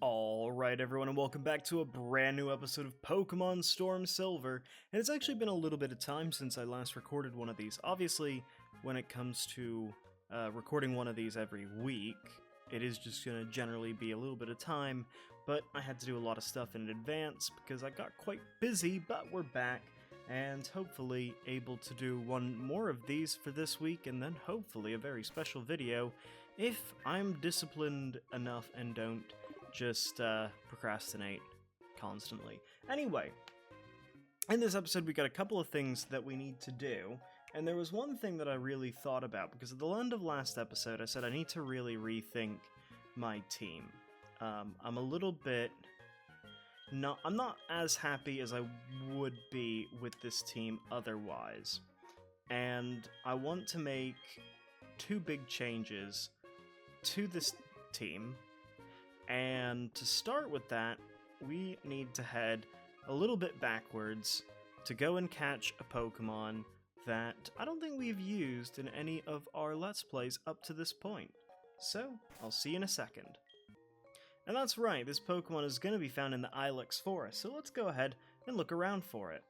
Alright everyone, and welcome back to a brand new episode of Pokemon Storm Silver. And it's actually been a little bit of time since I last recorded one of these. Obviously, when it comes to recording one of these every week, it is just going to generally be a little bit of time, but I had to do a lot of stuff in advance because I got quite busy, but we're back, and hopefully able to do one more of these for this week, and then hopefully a very special video if I'm disciplined enough and don't just procrastinate constantly. Anyway, in this episode we got a couple of things that we need to do, and there was one thing that I really thought about, because at the end of last episode I said I need to really rethink my team. I'm a little bit... I'm not as happy as I would be with this team otherwise, and I want to make two big changes to this team. And to start with that, we need to head a little bit backwards to go and catch a Pokemon that I don't think we've used in any of our Let's Plays up to this point. So, I'll see you in a second. And that's right, this Pokemon is going to be found in the Ilex Forest, so let's go ahead and look around for it.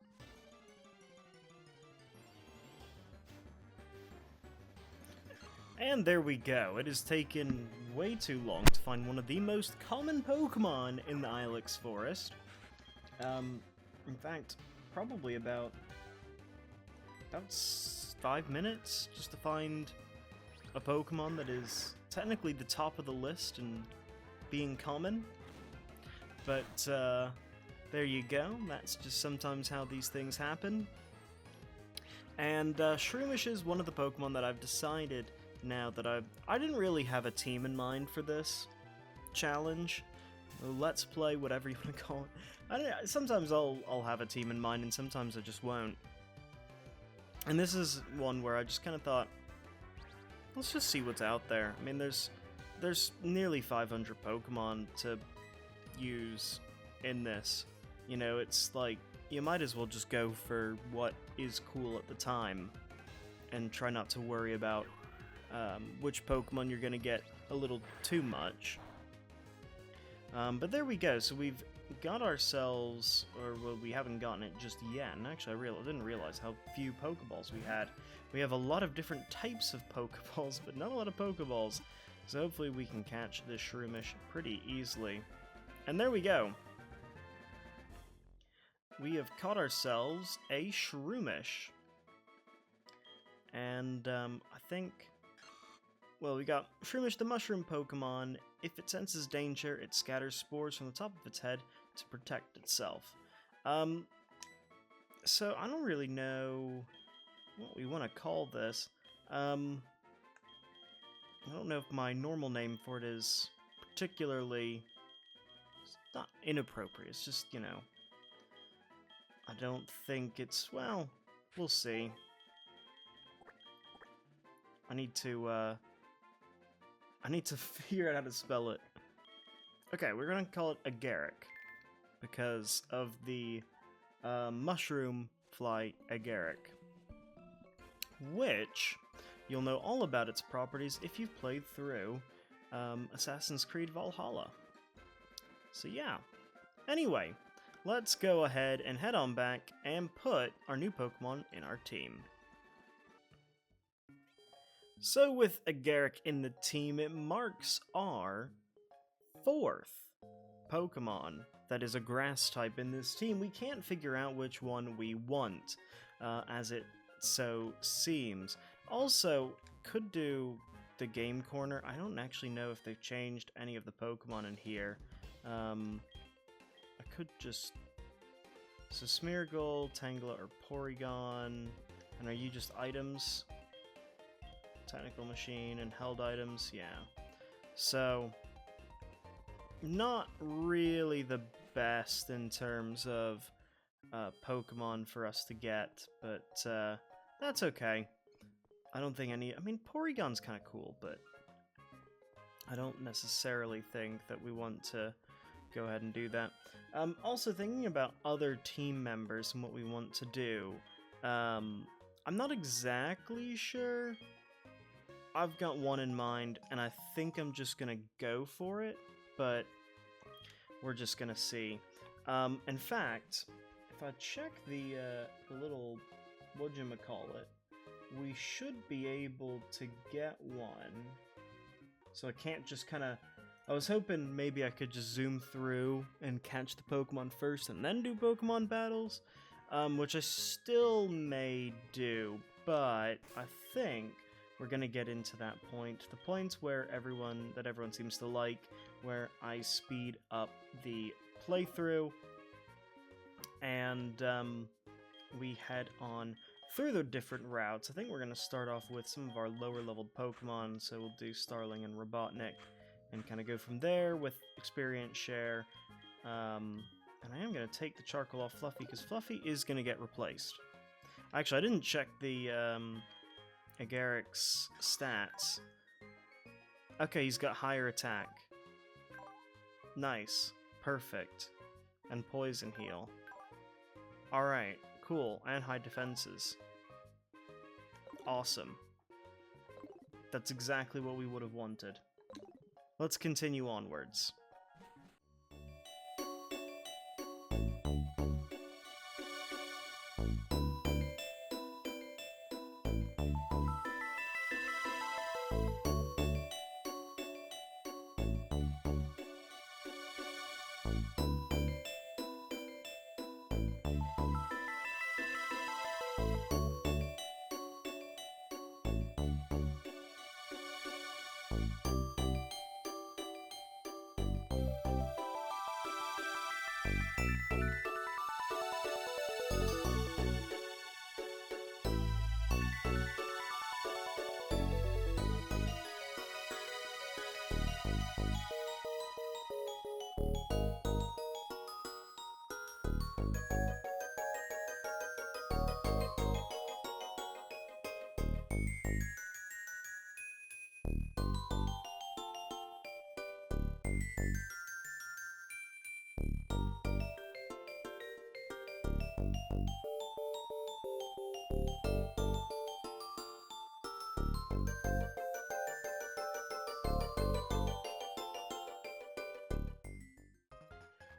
And there we go. It has taken way too long to find one of the most common Pokemon in the Ilex Forest. In fact, probably about 5 minutes just to find a Pokemon that is technically the top of the list and being common. But there you go. That's just sometimes how these things happen. And Shroomish is one of the Pokemon that I've decided now that I didn't really have a team in mind for this challenge. Let's play, whatever you want to call it. Sometimes I'll have a team in mind, and sometimes I just won't. And this is one where I just kind of thought, let's just see what's out there. I mean, there's nearly 500 Pokemon to use in this. You know, it's like, you might as well just go for what is cool at the time and try not to worry about which Pokemon you're going to get a little too much. But there we go, so we've got ourselves, or well, we haven't gotten it just yet, and actually I didn't realize how few Pokeballs we had. We have a lot of different types of Pokeballs, but not a lot of Pokeballs, so hopefully we can catch this Shroomish pretty easily. And there we go. We have caught ourselves a Shroomish. And I think... well, we got Shroomish the Mushroom Pokemon. If it senses danger, it scatters spores from the top of its head to protect itself. So I don't really know what we want to call this. I don't know if my normal name for it is particularly... it's not inappropriate, it's just, you know... I don't think it's... well, we'll see. I need to figure out how to spell it. Okay, we're gonna call it Agaric, because of the mushroom fly Agaric, which you'll know all about its properties if you've played through Assassin's Creed Valhalla. So yeah. Anyway, let's go ahead and head on back and put our new Pokemon in our team. So with Agaric in the team, it marks our 4th Pokemon that is a grass type in this team. We can't figure out which one we want, as it so seems. Also, could do the game corner. I don't actually know if they've changed any of the Pokemon in here. I could just... so Smeargle, Tangela, or Porygon. And are you just items? Technical Machine and held items, yeah. So, not really the best in terms of Pokemon for us to get, but that's okay. I don't think I mean, Porygon's kind of cool, but I don't necessarily think that we want to go ahead and do that. Also, thinking about other team members and what we want to do, I'm not exactly sure. I've got one in mind, and I think I'm just gonna go for it, but we're just gonna see. In fact, if I check the little whatchamacallit, we should be able to get one. So I can't just kind of... I was hoping maybe I could just zoom through and catch the Pokemon first and then do Pokemon battles, which I still may do, but I think we're gonna get into that point. The points where everyone seems to like, where I speed up the playthrough, and we head on through the different routes. I think we're going to start off with some of our lower leveled Pokemon, so we'll do Starling and Robotnik, and kind of go from there with experience share. And I am going to take the Charcoal off Fluffy, because Fluffy is going to get replaced. Actually, I didn't check the Agaric's stats. Okay, he's got higher attack. Nice. Perfect. And Poison Heal. Alright, cool. And high defenses. Awesome. That's exactly what we would have wanted. Let's continue onwards.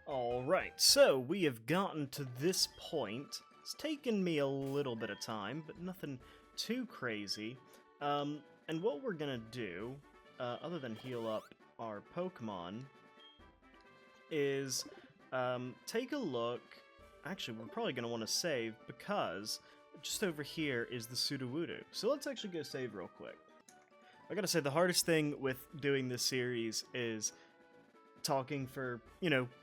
Alright, so we have gotten to this point. It's taken me a little bit of time, but nothing too crazy. And what we're gonna do, other than heal up our Pokemon, is take a look. Actually, we're probably gonna want to save, because just over here is the Sudowoodo. So let's actually go save real quick. I gotta say, the hardest thing with doing this series is talking for,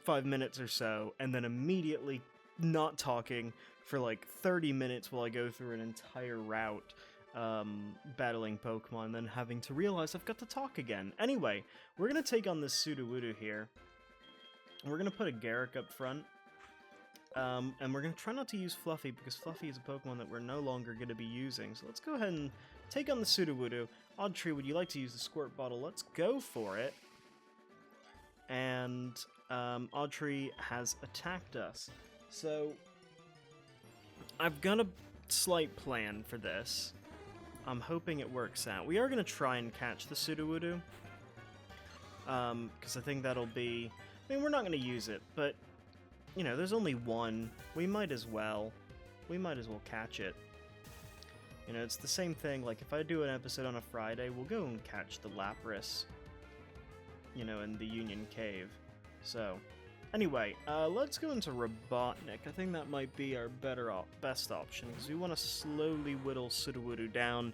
5 minutes or so, and then immediately not talking for like 30 minutes while I go through an entire route battling Pokemon, and then having to realize I've got to talk again. Anyway, we're gonna take on this Sudowoodo here. We're gonna put a Garrick up front. And we're going to try not to use Fluffy, because Fluffy is a Pokemon that we're no longer going to be using. So let's go ahead and take on the Sudowoodo. Oddtree, would you like to use the Squirt Bottle? Let's go for it. And Oddtree has attacked us. So I've got a slight plan for this. I'm hoping it works out. We are going to try and catch the Sudowoodo, because I think that'll be... I mean, we're not going to use it, but... there's only one. We might as well catch it. It's the same thing, like if I do an episode on a Friday, we'll go and catch the Lapras, in the Union Cave. So, anyway, let's go into Robotnik. I think that might be our best option, because we want to slowly whittle Sudowoodo down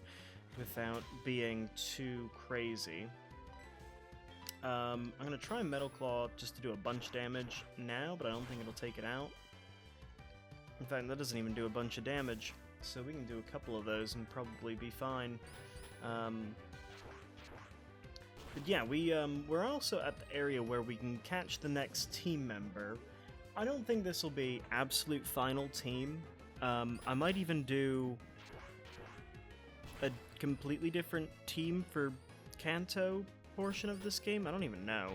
without being too crazy. I'm going to try Metal Claw just to do a bunch of damage now, but I don't think it'll take it out. In fact, that doesn't even do a bunch of damage, so we can do a couple of those and probably be fine. But yeah, we're also at the area where we can catch the next team member. I don't think this will be absolute final team. I might even do a completely different team for Kanto portion of this game. I don't even know.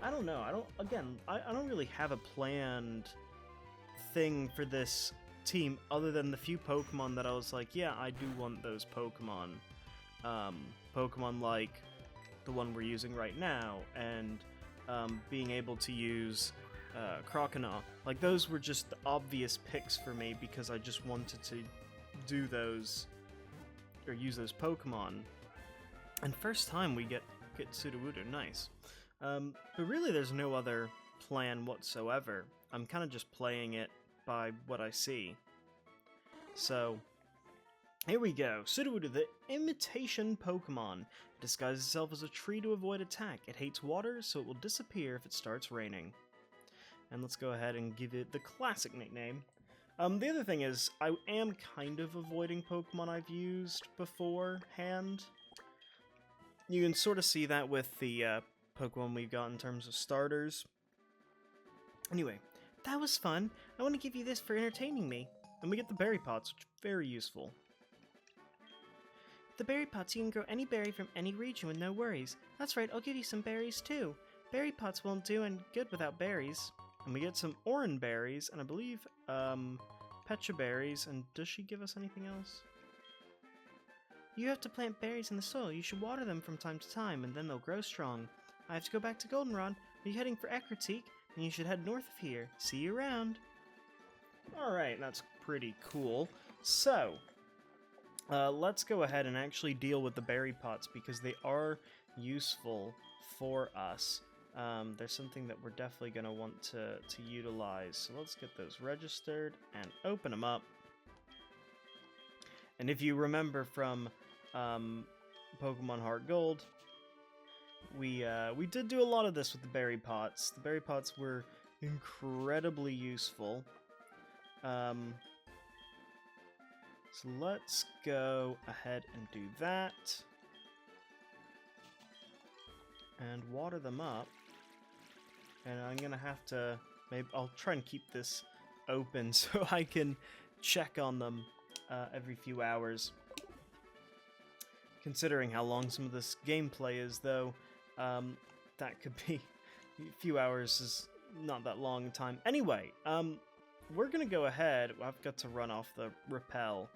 I don't know. I don't really have a planned thing for this team other than the few Pokemon that I was like, yeah, I do want those Pokemon. Pokemon like the one we're using right now, and being able to use Croconaw. Like, those were just the obvious picks for me because I just wanted to do those, or use those Pokemon. And first time we get Sudowoodo, nice. But really there's no other plan whatsoever. I'm kind of just playing it by what I see. So, here we go. Sudowoodo, the imitation Pokemon. It disguises itself as a tree to avoid attack. It hates water, so it will disappear if it starts raining. And let's go ahead and give it the classic nickname. The other thing is, I am kind of avoiding Pokemon I've used beforehand. You can sort of see that with the Pokemon we've got in terms of starters. Anyway, that was fun. I want to give you this for entertaining me. And we get the berry pots, which are very useful. The berry pots, you can grow any berry from any region with no worries. That's right, I'll give you some berries too. Berry pots won't do any good without berries. And we get some orange berries, and I believe, Pecha berries, and does she give us anything else? You have to plant berries in the soil. You should water them from time to time, and then they'll grow strong. I have to go back to Goldenrod. Are you heading for Ecruteak? Then you should head north of here. See you around. Alright, that's pretty cool. So, let's go ahead and actually deal with the berry pots, because they are useful for us. There's something that we're definitely going to want to utilize. So let's get those registered and open them up. And if you remember from Pokemon Heart Gold, we did do a lot of this with the berry pots. The berry pots were incredibly useful. So let's go ahead and do that. And water them up. And I'm gonna have to, maybe I'll try and keep this open so I can check on them every few hours. Considering how long some of this gameplay is, though, that could be a few hours is not that long time. Anyway, we're gonna go ahead. I've got to run off the repel,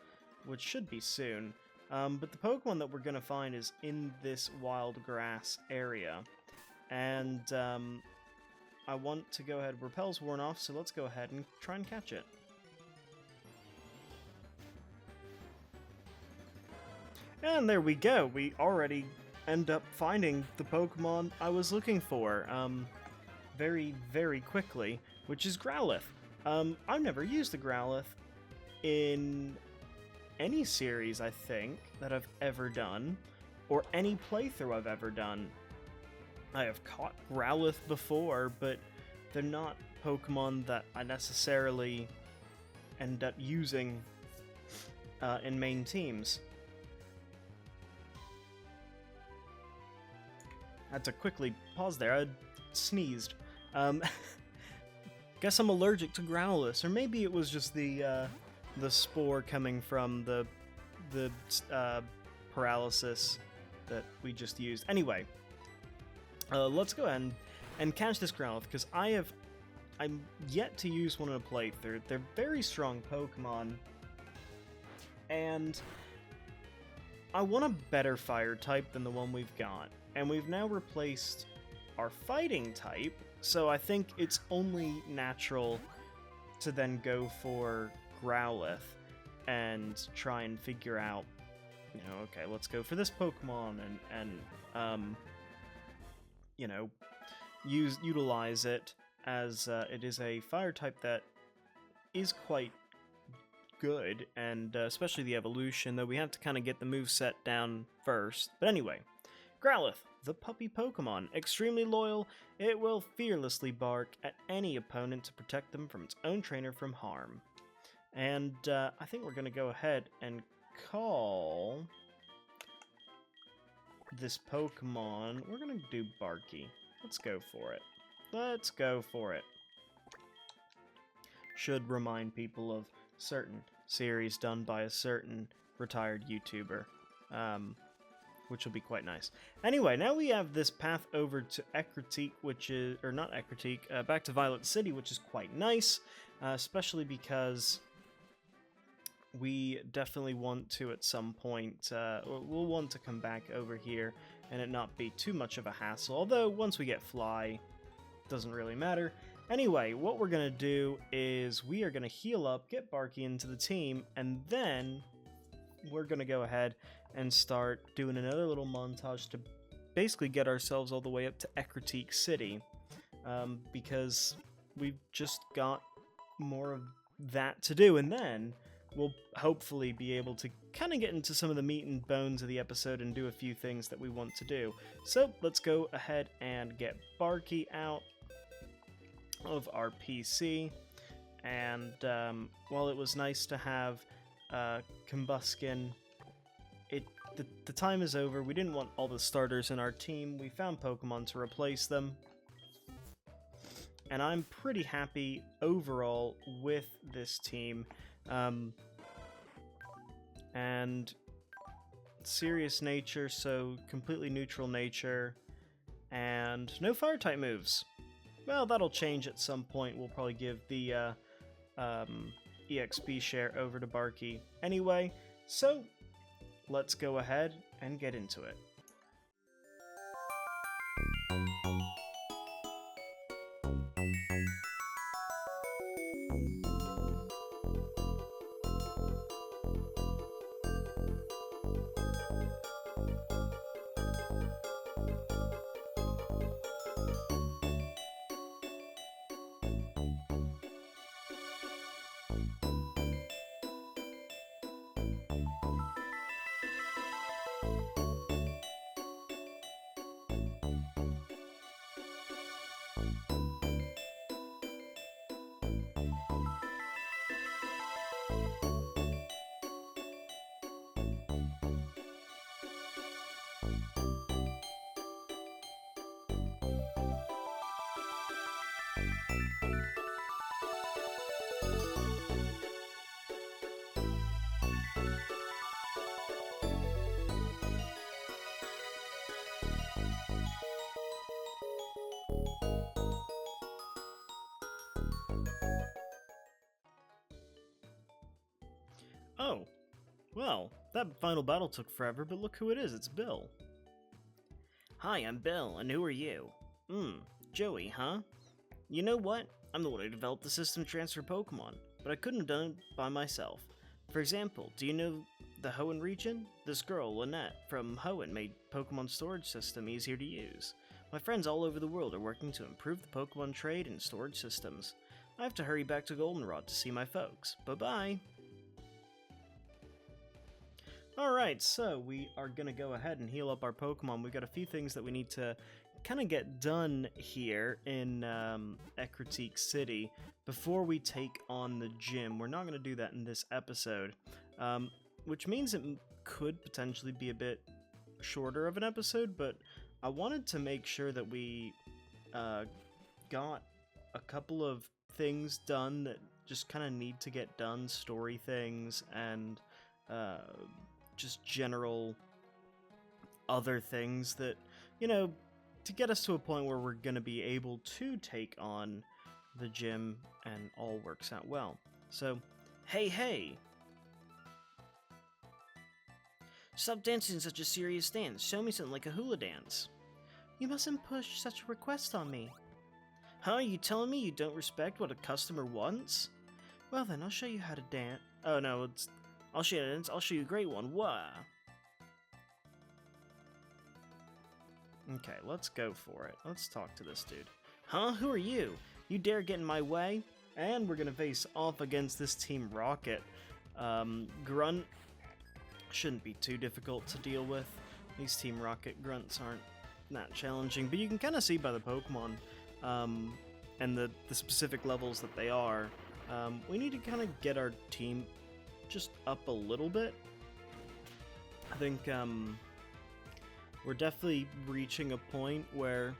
which should be soon. But the Pokemon that we're gonna find is in this wild grass area, and I want to go ahead. Repel's worn off, so let's go ahead and try and catch it. And there we go. We already end up finding the Pokemon I was looking for very, very quickly, which is Growlithe. I've never used the Growlithe in any series, I think, that I've ever done, or any playthrough I've ever done. I have caught Growlithe before, but they're not Pokemon that I necessarily end up using in main teams. I had to quickly pause there. I sneezed. Guess I'm allergic to Growlithe, or maybe it was just the spore coming from the paralysis that we just used. Anyway, let's go ahead and catch this Growlithe, because I'm yet to use one in a playthrough. They're very strong Pokemon, and I want a better fire type than the one we've got. And we've now replaced our fighting type, so I think it's only natural to then go for Growlithe and try and figure out, you know, okay, let's go for this Pokemon and you know, utilize it, as it is a fire type that is quite good, and especially the evolution, though we have to kind of get the moveset down first. But anyway, Growlithe, the puppy Pokemon, extremely loyal. It will fearlessly bark at any opponent to protect them from its own trainer from harm. And I think we're going to go ahead and call this Pokemon. We're going to do Barky. Let's go for it. Let's go for it. Should remind people of certain series done by a certain retired YouTuber. Which will be quite nice. Anyway, now we have this path over to Ecruteak, which is, or not Ecruteak, back to Violet City, which is quite nice, especially because we definitely want to, at some point, we'll want to come back over here and it not be too much of a hassle, although once we get Fly, it doesn't really matter. Anyway, what we're going to do is we are going to heal up, get Barky into the team, and then we're going to go ahead and start doing another little montage to basically get ourselves all the way up to Ecruteak City, because we've just got more of that to do, and then we'll hopefully be able to kind of get into some of the meat and bones of the episode and do a few things that we want to do. So let's go ahead and get Barky out of our PC, and while it was nice to have Combuskin, the time is over. We didn't want all the starters in our team. We found Pokemon to replace them, and I'm pretty happy overall with this team. And serious nature, so completely neutral nature, and no fire type moves. Well, that'll change at some point. We'll probably give the EXP share over to Barky anyway, so let's go ahead and get into it. Oh, well, that final battle took forever, but look who it is, it's Bill. Hi, I'm Bill, and who are you? Joey, huh? You know what? I'm the one who developed the system to transfer Pokemon, but I couldn't have done it by myself. For example, do you know the Hoenn region? This girl, Lynette, from Hoenn made Pokemon storage system easier to use. My friends all over the world are working to improve the Pokemon trade and storage systems. I have to hurry back to Goldenrod to see my folks. Bye-bye! Alright, so we are going to go ahead and heal up our Pokemon. We've got a few things that we need to kind of get done here in Ecruteak City before we take on the gym. We're not going to do that in this episode, which means it could potentially be a bit shorter of an episode, but I wanted to make sure that we got a couple of things done that just kind of need to get done, story things, and just general other things that, you know, to get us to a point where we're going to be able to take on the gym and all works out well. So, hey! Stop dancing such a serious dance. Show me something like a hula dance. You mustn't push such a request on me. Huh? Are you telling me you don't respect what a customer wants? Well then, I'll show you how to dance. Oh no, I'll show you a dance. I'll show you a great one. Wah! Okay, let's go for it. Let's talk to this dude. Huh? Who are you? You dare get in my way? And we're gonna face off against this Team Rocket. Grunt shouldn't be too difficult to deal with. These Team Rocket grunts aren't that challenging, but you can kind of see by the Pokemon and the specific levels that they are. We need to kind of get our team just up a little bit. I think we're definitely reaching a point where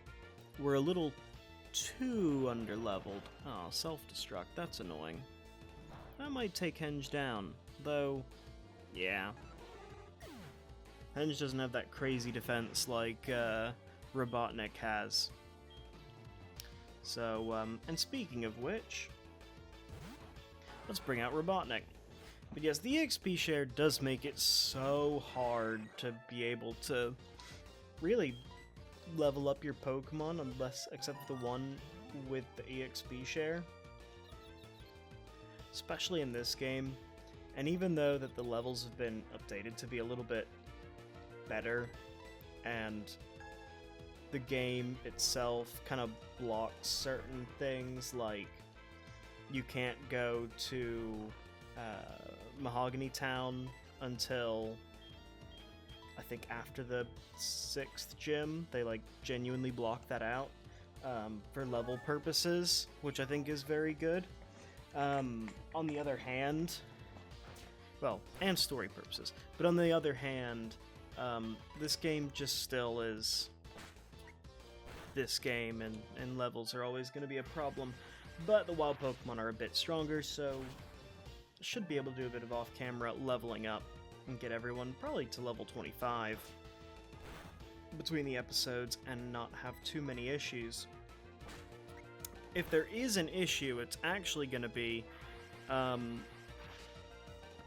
we're a little too underleveled. Oh, self-destruct, that's annoying. That might take Henge down, though, yeah. Henge doesn't have that crazy defense like Robotnik has. So, and speaking of which, let's bring out Robotnik. But yes, the EXP share does make it so hard to be able to really level up your Pokemon unless, except for the one with the EXP share. Especially in this game. And even though that the levels have been updated to be a little bit better, and the game itself kind of blocks certain things, like you can't go to Mahogany Town until I think after the 6th gym. They like genuinely block that out for level purposes, which I think is very good. On the other hand, well, and story purposes, but on the other hand, this game just still is this game, and levels are always going to be a problem. But the wild Pokemon are a bit stronger, so should be able to do a bit of off-camera leveling up and get everyone probably to level 25 between the episodes and not have too many issues. If there is an issue, it's actually going to be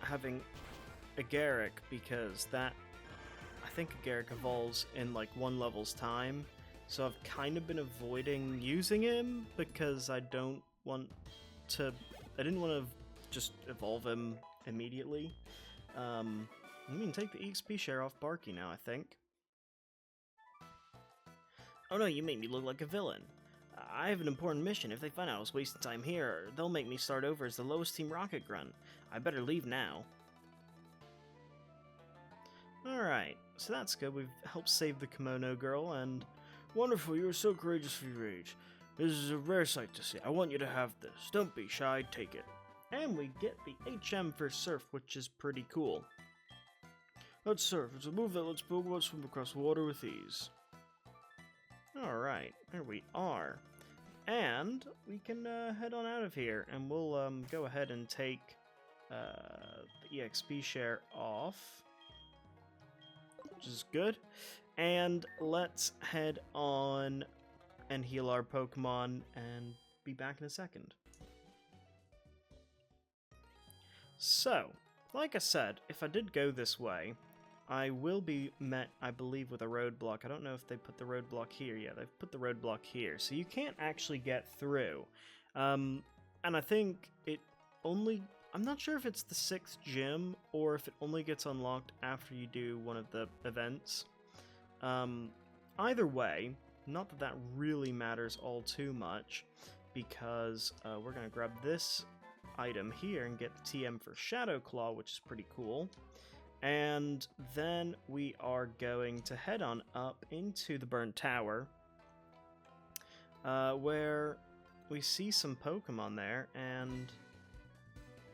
having a Garrick, because that, I think a Garrick evolves in like 1 level's time, so I've kind of been avoiding using him because I didn't want to just evolve him immediately. We can take the EXP share off Barky now, I think. Oh no, you make me look like a villain. I have an important mission. If they find out I was wasting time here, they'll make me start over as the lowest Team Rocket Grunt. I better leave now. Alright, so that's good. We've helped save the kimono girl, and wonderful, you are so courageous for your age. This is a rare sight to see. I want you to have this. Don't be shy, take it. And we get the HM for Surf, which is pretty cool. Let's surf. It's a move that lets Pokemon swim across water with ease. Alright, there we are. And we can head on out of here, and we'll go ahead and take the EXP share off, which is good. And let's head on and heal our Pokemon and be back in a second. So, like I said, if I did go this way, I will be met, I believe, with a roadblock. I don't know if they put the roadblock here. Yeah, they've put the roadblock here. So you can't actually get through. And I think it only... I'm not sure if it's the 6th gym or if it only gets unlocked after you do one of the events. Either way, not that that really matters all too much, because we're going to grab this item here and get the TM for Shadow Claw, which is pretty cool. And then we are going to head on up into the Burnt Tower, where we see some Pokemon there, and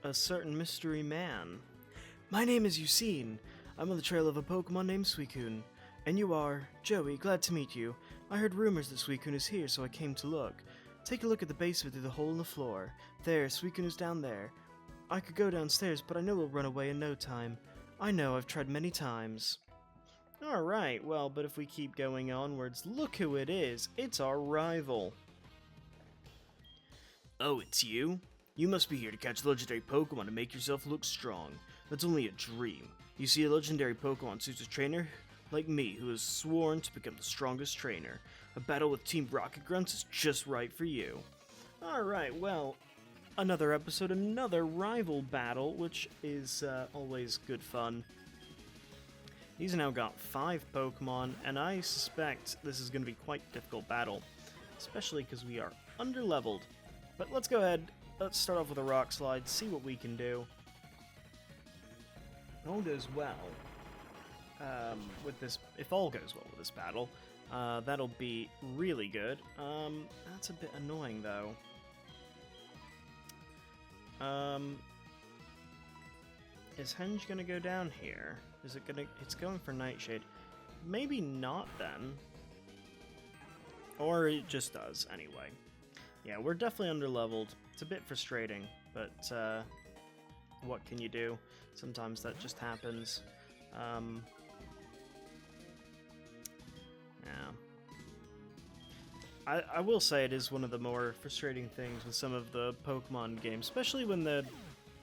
a certain mystery man. My name is Eugene. I'm on the trail of a Pokemon named Suicune. And you are? Joey, glad to meet you. I heard rumors that Suicune is here, so I came to look. Take a look at the basement through the hole in the floor. There, Suicune is down there. I could go downstairs, but I know it'll run away in no time. I know, I've tried many times. Alright, well, but if we keep going onwards, look who it is. It's our rival. Oh, it's you? You must be here to catch legendary Pokemon to make yourself look strong. That's only a dream. You see, a legendary Pokemon suits a trainer like me who has sworn to become the strongest trainer. A battle with Team Rocket Grunts is just right for you. Alright, well, another episode, another rival battle, which is always good fun. He's now got 5 Pokemon, and I suspect this is going to be quite a difficult battle, especially because we are underleveled. But let's go ahead, let's start off with a Rock Slide, see what we can do. If all goes well with this, if all goes well with this battle, that'll be really good. That's a bit annoying though. Is Henge gonna go down here? Is it gonna... It's going for Nightshade. Maybe not then. Or it just does, anyway. Yeah, we're definitely underleveled. It's a bit frustrating, but what can you do? Sometimes that just happens. Yeah. I will say it is one of the more frustrating things with some of the Pokemon games, especially when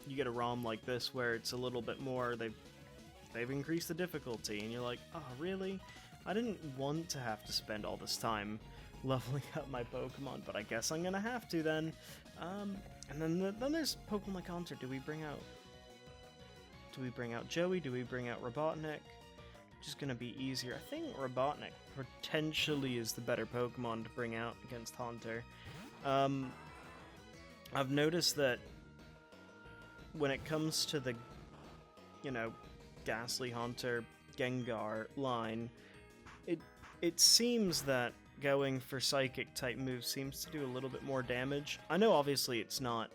you get a ROM like this where it's a little bit more, they've increased the difficulty, and you're like, oh really? I didn't want to have to spend all this time leveling up my Pokemon, but I guess I'm gonna have to then. And then there's Pokemon like Haunter. Do we bring out Joey? Do we bring out Robotnik? Just gonna be easier. I think Robotnik potentially is the better Pokemon to bring out against Haunter. I've noticed that when it comes to the, Ghastly Haunter Gengar line, it seems that going for Psychic type moves seems to do a little bit more damage. I know obviously it's not,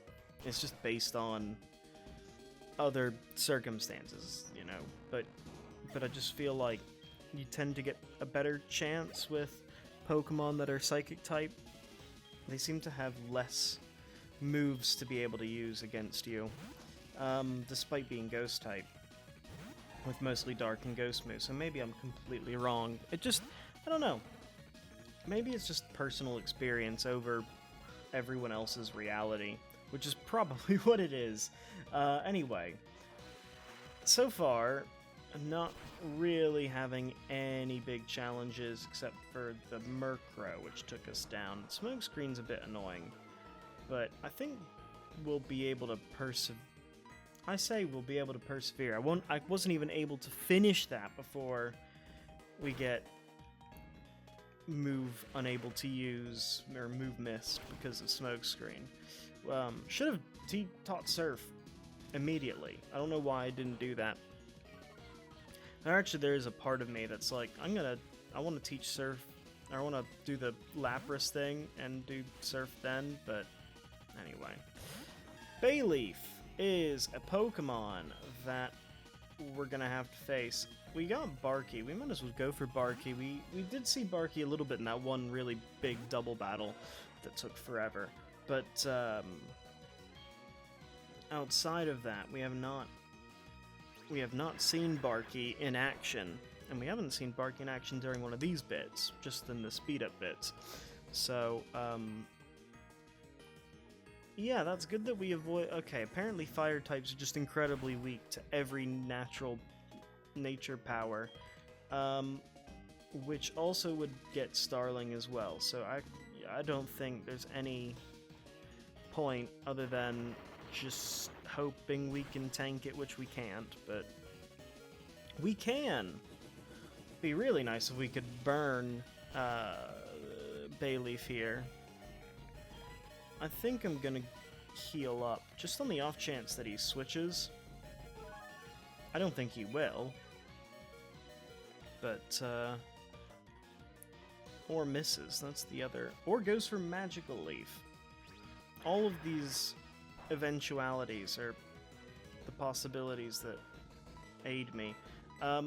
it's just based on other circumstances, but I just feel like you tend to get a better chance with Pokemon that are Psychic type. They seem to have less moves to be able to use against you, despite being Ghost type, with mostly Dark and Ghost moves, so maybe I'm completely wrong. I don't know. Maybe it's just personal experience over everyone else's reality, which is probably what it is. Anyway, so far, I'm not really having any big challenges except for the Murkrow, which took us down. Smokescreen's a bit annoying, but I think we'll be able to persevere. I say we'll be able to persevere. I wasn't even able to finish that before we get move unable to use, or move missed because of Smokescreen. Should have taught Surf immediately. I don't know why I didn't do that. Actually, there is a part of me that's like, I want to teach Surf, I want to do the Lapras thing and do Surf then, but anyway. Bayleaf is a Pokemon that we're gonna have to face. We got Barky. We might as well go for Barky. We did see Barky a little bit in that one really big double battle that took forever. But outside of that, we have not seen Barky in action, and we haven't seen Barky in action during one of these bits, just in the speed up bits. So yeah, that's good that we avoid. Okay, apparently fire types are just incredibly weak to every nature power, which also would get Starling as well. So I don't think there's any point other than just hoping we can tank it, which we can't, but we can. Be really nice if we could burn Bayleaf here. I think I'm gonna heal up, just on the off chance that he switches. I don't think he will, but or misses, that's the other, or goes for Magical Leaf. All of these eventualities are the possibilities that aid me. But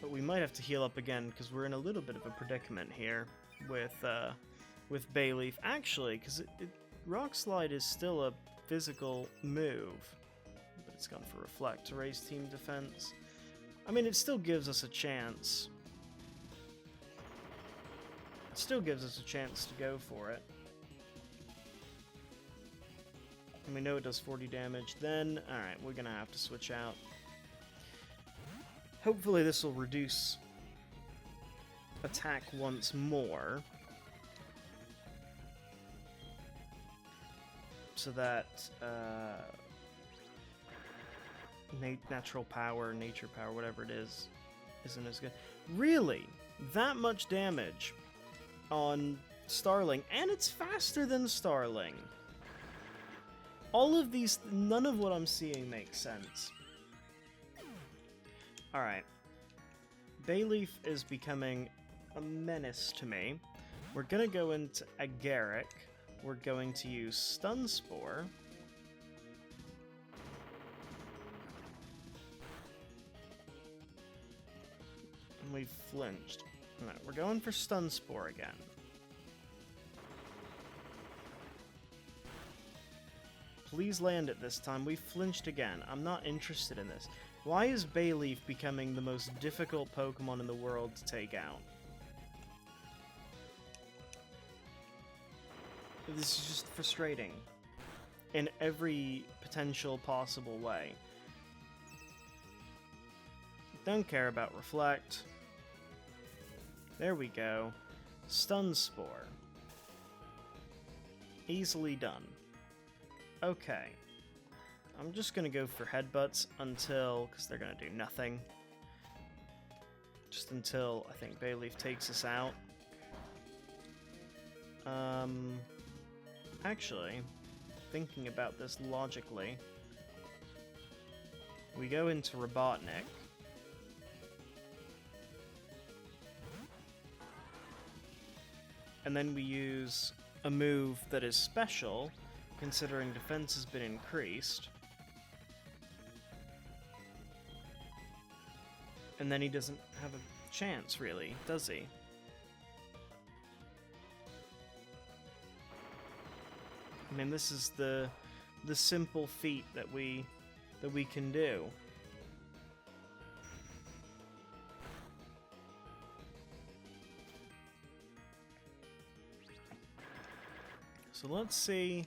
we might have to heal up again, because we're in a little bit of a predicament here with Bayleaf. Actually, because Rock Slide is still a physical move, but it's gone for Reflect to raise team defense. I mean, it still gives us a chance. It still gives us a chance to go for it. And we know it does 40 damage. Then, alright, we're gonna have to switch out. Hopefully this will reduce attack once more, so that natural power, nature power, whatever it is, isn't as good. Really? That much damage on Starling, and it's faster than Starling. All of these, none of what I'm seeing makes sense. Alright. Bayleaf is becoming a menace to me. We're gonna go into Agaric. We're going to use Stun Spore. And we've flinched. Alright, we're going for Stun Spore again. Please land it this time. We flinched again. I'm not interested in this. Why is Bayleaf becoming the most difficult Pokemon in the world to take out? This is just frustrating in every potential possible way. Don't care about Reflect. There we go. Stun Spore. Easily done. Okay. I'm just gonna go for headbutts until, because they're gonna do nothing. Just until I think Bayleaf takes us out. Actually, thinking about this logically, we go into Robotnik. And then we use a move that is special, considering defense has been increased. And then he doesn't have a chance, really, does he? I mean, this is the simple feat that we can do. So let's see.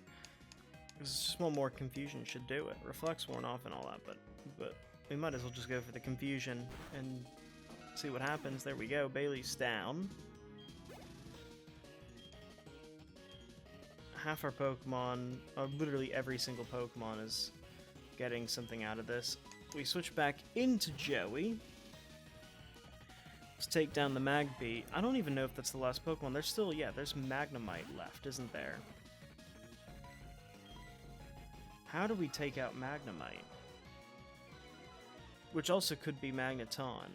Just one more confusion should do it. Reflex worn off and all that, but we might as well just go for the confusion and see what happens. There we go. Bailey's down. Half our Pokemon, or literally every single Pokemon, is getting something out of this. We switch back into Joey. Let's take down the Magby. I don't even know if that's the last Pokemon. There's still, yeah, there's Magnemite left, isn't there? How do we take out Magnemite? Which also could be Magneton.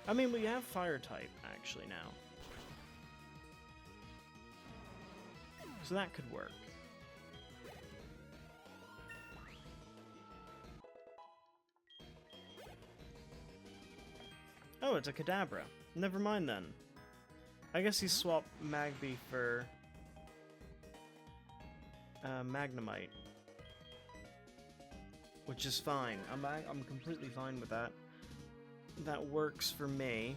I mean, we have Fire-type, actually, now. So that could work. Oh, it's a Kadabra. Never mind then. I guess he swapped Magby for Magnemite. Which is fine. I'm completely fine with that. That works for me.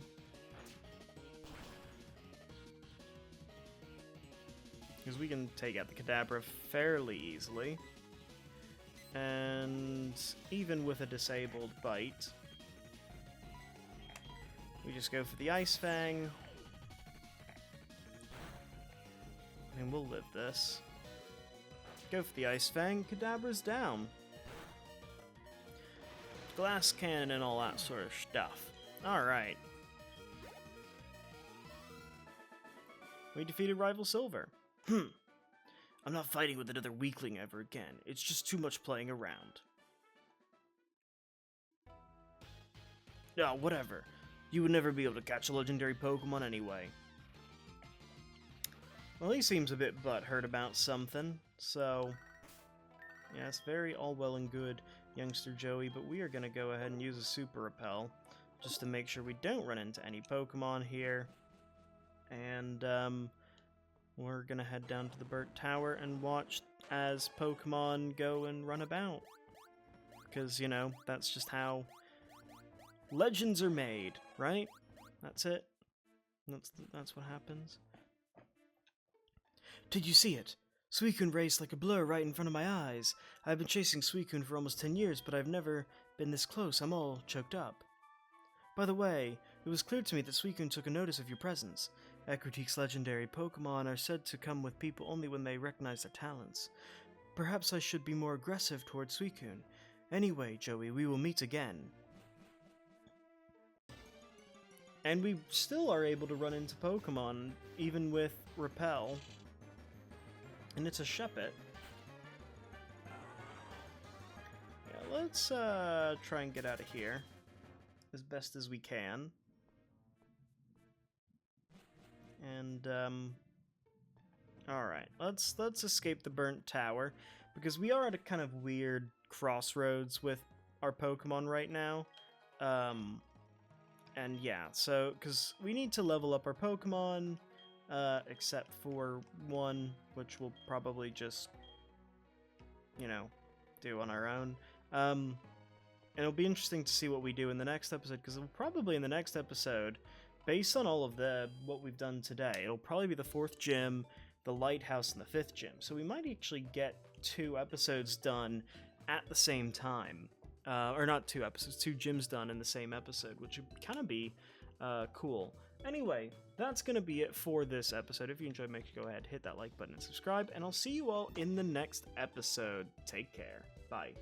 Because we can take out the Kadabra fairly easily. And even with a disabled bite, we just go for the Ice Fang. And we'll live this. Go for the Ice Fang, Kadabra's down. Glass cannon and all that sort of stuff. Alright. We defeated Rival Silver. I'm not fighting with another weakling ever again. It's just too much playing around. Ah, whatever. You would never be able to catch a legendary Pokemon anyway. Well, he seems a bit butthurt about something, so... yeah, it's very all well and good, youngster Joey, but we are going to go ahead and use a Super Repel, just to make sure we don't run into any Pokemon here. And, we're going to head down to the Burnt Tower and watch as Pokemon go and run about. Because, you know, that's just how legends are made, right? That's it. That's what happens. Did you see it? Suicune raced like a blur right in front of my eyes. I've been chasing Suicune for almost 10 years, but I've never been this close. I'm all choked up. By the way, it was clear to me that Suicune took a notice of your presence. Ecrutique's legendary Pokemon are said to come with people only when they recognize their talents. Perhaps I should be more aggressive towards Suicune. Anyway, Joey, we will meet again. And we still are able to run into Pokemon, even with Repel. And it's a Shuppet. Yeah, let's try and get out of here as best as we can. And alright, let's escape the Burnt Tower, because we are at a kind of weird crossroads with our Pokemon right now. And yeah, so, because we need to level up our Pokemon, except for one, which we'll probably just, you know, do on our own. And it'll be interesting to see what we do in the next episode, because it'll probably in the next episode, based on all of what we've done today, it'll probably be the 4th gym, the lighthouse, and the 5th gym. So we might actually get 2 episodes done at the same time. Or not 2 episodes, 2 gyms done in the same episode, which would kind of be cool. Anyway, that's going to be it for this episode. If you enjoyed, make sure you go ahead, hit that like button and subscribe, and I'll see you all in the next episode. Take care. Bye.